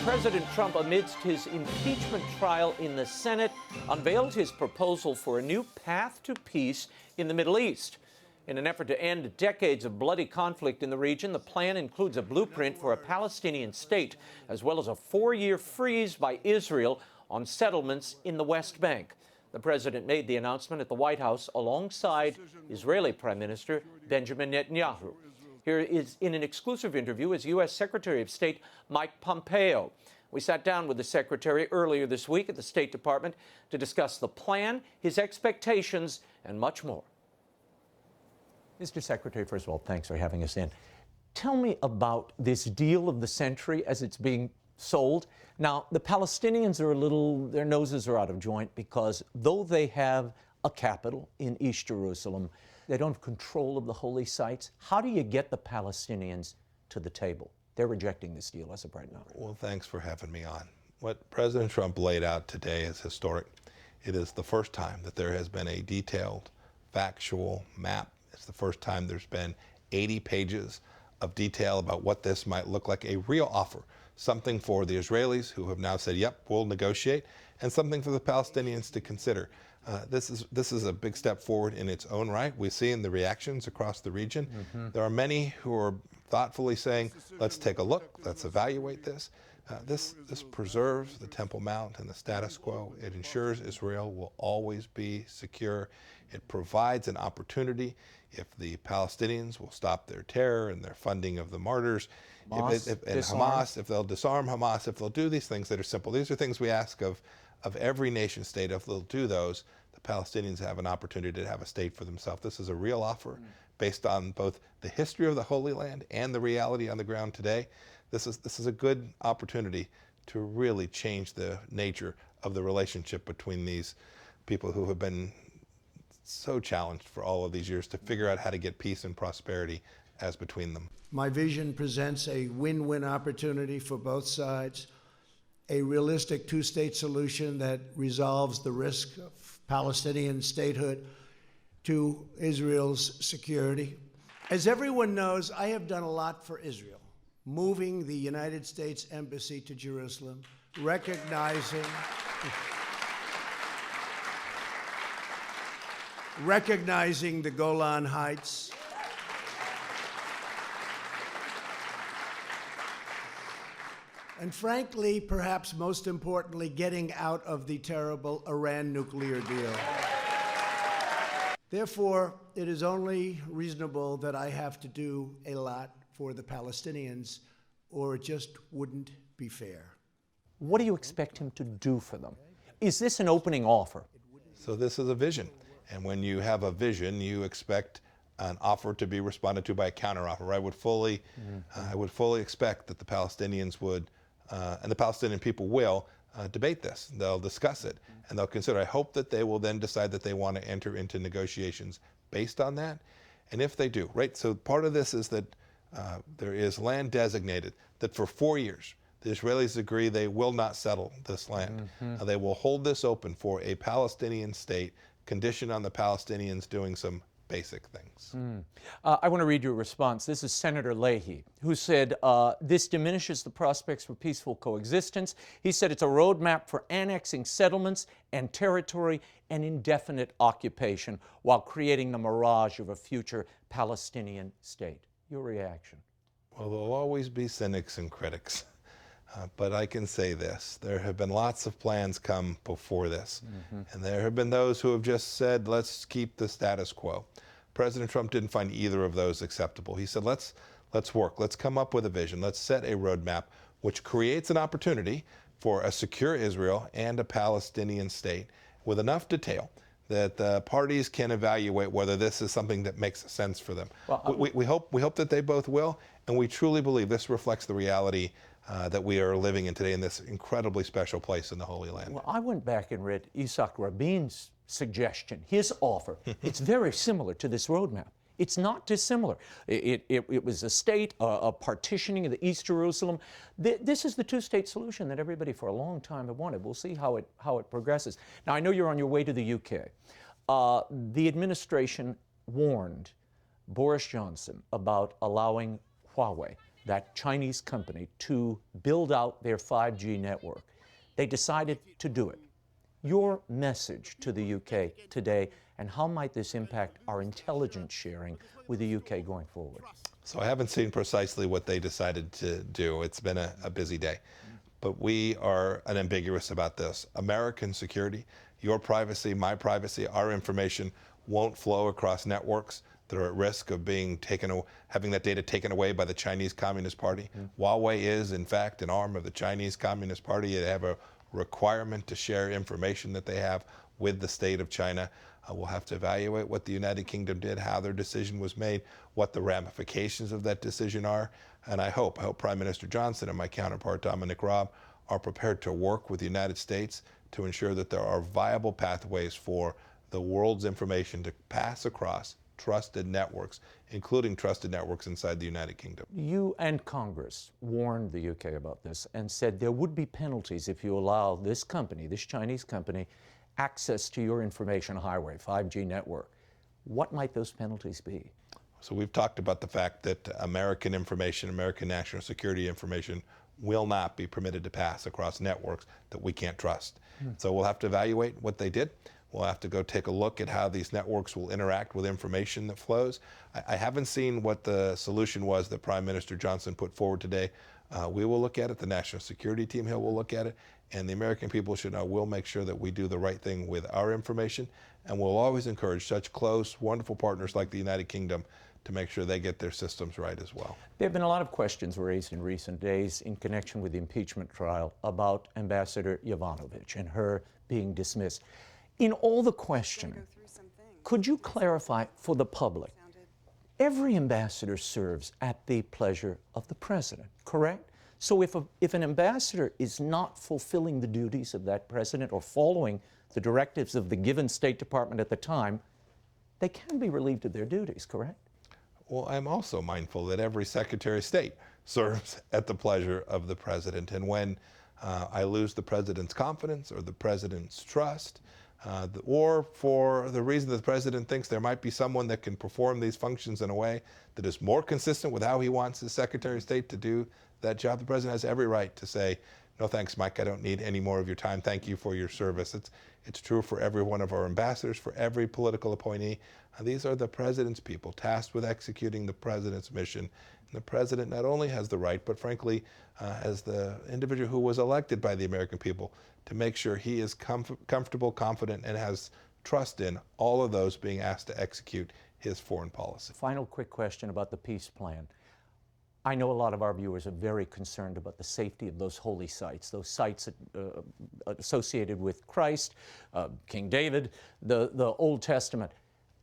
President Trump, amidst his impeachment trial in the Senate, unveiled his proposal for a new path to peace in the Middle East. In an effort to end decades of bloody conflict in the region, the plan includes a blueprint for a Palestinian state, as well as a 4-year freeze by Israel on settlements in the West Bank. The president made the announcement at the White House alongside Israeli Prime Minister Benjamin Netanyahu. Here is in an exclusive interview is U.S. Secretary of State Mike Pompeo. We sat down with the secretary earlier this week at the State Department to discuss the plan, his expectations, and much more. Mr. Secretary, first of all, thanks for having us in. Tell me about this deal of the century as it's being sold. Now, the Palestinians are their noses are out of joint because though they have a capital in East Jerusalem, they don't have control of the holy sites. How do you get the Palestinians to the table? They're rejecting this deal as of right now. Well, thanks for having me on. What President Trump laid out today is historic. It is the first time that there has been a detailed, factual map. It's the first time there's been 80 pages of detail about what this might look like, a real offer, something for the Israelis who have now said, yep, we'll negotiate, and something for the Palestinians to consider. This is a big step forward in its own right. We see in the reactions across the region. There are many who are thoughtfully saying, let's take a look, let's evaluate this. This preserves the Temple Mount and the status quo. It ensures Israel will always be secure. It provides an opportunity if the Palestinians will stop their terror and their funding of the martyrs, Hamas, if they'll disarm Hamas, if they'll do these things that are simple. These are things we ask of every nation state. If they'll do those, the Palestinians have an opportunity to have a state for themselves. This is a real offer based on both the history of the Holy Land and the reality on the ground today. This is a good opportunity to really change the nature of the relationship between these people who have been so challenged for all of these years to figure out how to get peace and prosperity as between them. My vision presents a win-win opportunity for both sides, a realistic two-state solution that resolves the risk of Palestinian statehood to Israel's security. As everyone knows, I have done a lot for Israel, moving the United States Embassy to Jerusalem, recognizing the Golan Heights, and frankly, perhaps most importantly, getting out of the terrible Iran nuclear deal. Therefore, it is only reasonable that I have to do a lot for the Palestinians, or it just wouldn't be fair. What do you expect him to do for them? Is this an opening offer? So this is a vision. And when you have a vision, you expect an offer to be responded to by a counteroffer. I would fully expect that the Palestinians would, and the Palestinian people will, debate this. They'll discuss it, and they'll consider. I hope that they will then decide that they want to enter into negotiations based on that. And if they do, right, so part of this is that there is land designated that for 4 years, the Israelis agree they will not settle this land. They will hold this open for a Palestinian state, conditioned on the Palestinians doing some basic things. I want to read your response. This is Senator Leahy, who said, this diminishes the prospects for peaceful coexistence. He said it's a roadmap for annexing settlements and territory and indefinite occupation while creating the mirage of a future Palestinian state. Your reaction? Well, there'll always be cynics and critics. But I can say this, there have been lots of plans come before this. And there have been those who have just said, let's keep the status quo. President Trump didn't find either of those acceptable. He said, let's work, let's come up with a vision, let's set a roadmap which creates an opportunity for a secure Israel and a Palestinian state with enough detail that the parties can evaluate whether this is something that makes sense for them. Well, we hope that they both will, and we truly believe this reflects the reality that we are living in today in this incredibly special place in the Holy Land. Well, I went back and read Yitzhak Rabin's suggestion, his offer. It's very similar to this roadmap. It's not dissimilar. It was a state, a partitioning of the East Jerusalem. This is the two-state solution that everybody for a long time have wanted. We'll see how it progresses. Now, I know you're on your way to the UK. The administration warned Boris Johnson about allowing Huawei that Chinese company, to build out their 5G network. They decided to do it. Your message to the UK today, and how might this impact our intelligence sharing with the UK going forward? So I haven't seen precisely what they decided to do. It's been a busy day. But we are unambiguous about this. American security, your privacy, my privacy, our information won't flow across networks that are at risk of being having that data taken away by the Chinese Communist Party. Huawei is, in fact, an arm of the Chinese Communist Party. They have a requirement to share information that they have with the state of China. We'll have to evaluate what the United Kingdom did, how their decision was made, what the ramifications of that decision are. And I hope Prime Minister Johnson and my counterpart, Dominic Raab, are prepared to work with the United States to ensure that there are viable pathways for the world's information to pass across trusted networks, including trusted networks inside the United Kingdom. You and Congress warned the UK about this and said there would be penalties if you allow this company, this Chinese company, access to your information highway, 5G network. What might those penalties be? So we've talked about the fact that American information, American national security information, will not be permitted to pass across networks that we can't trust. So we'll have to evaluate what they did. We'll have to go take a look at how these networks will interact with information that flows. I haven't seen what the solution was that Prime Minister Johnson put forward today. We will look at it. The National Security Team here will look at it. And the American people should know we'll make sure that we do the right thing with our information. And we'll always encourage such close, wonderful partners like the United Kingdom to make sure they get their systems right as well. There have been a lot of questions raised in recent days in connection with the impeachment trial about Ambassador Yovanovitch and her being dismissed. In all the questioning, could you clarify for the public, every ambassador serves at the pleasure of the president, correct? So if an ambassador is not fulfilling the duties of that president or following the directives of the given State Department at the time, they can be relieved of their duties, correct? Well, I'm also mindful that every Secretary of State serves at the pleasure of the president. And when I lose the president's confidence or the president's trust, or for the reason that the president thinks there might be someone that can perform these functions in a way that is more consistent with how he wants his Secretary of State to do that job, the president has every right to say, no thanks, Mike, I don't need any more of your time. Thank you for your service. It's true for every one of our ambassadors, for every political appointee. These are the president's people tasked with executing the president's mission. And the president not only has the right, but frankly, as the individual who was elected by the American people, to make sure he is comfortable, confident, and has trust in all of those being asked to execute his foreign policy. Final quick question about the peace plan. I know a lot of our viewers are very concerned about the safety of those holy sites, those sites associated with Christ, King David, the Old Testament.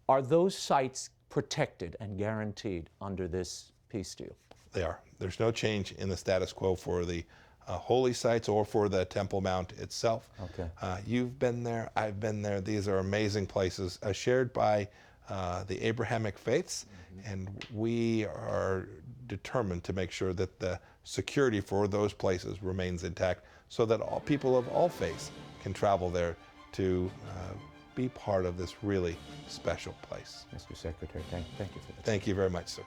Are those sites protected and guaranteed under this peace deal? They are. There's no change in the status quo for the holy sites or for the Temple Mount itself. Okay. You've been there, I've been there. These are amazing places shared by the Abrahamic faiths, and we are determined to make sure that the security for those places remains intact so that all people of all faiths can travel there to be part of this really special place. Mr. Secretary, thank you for this. Thank you very much, sir.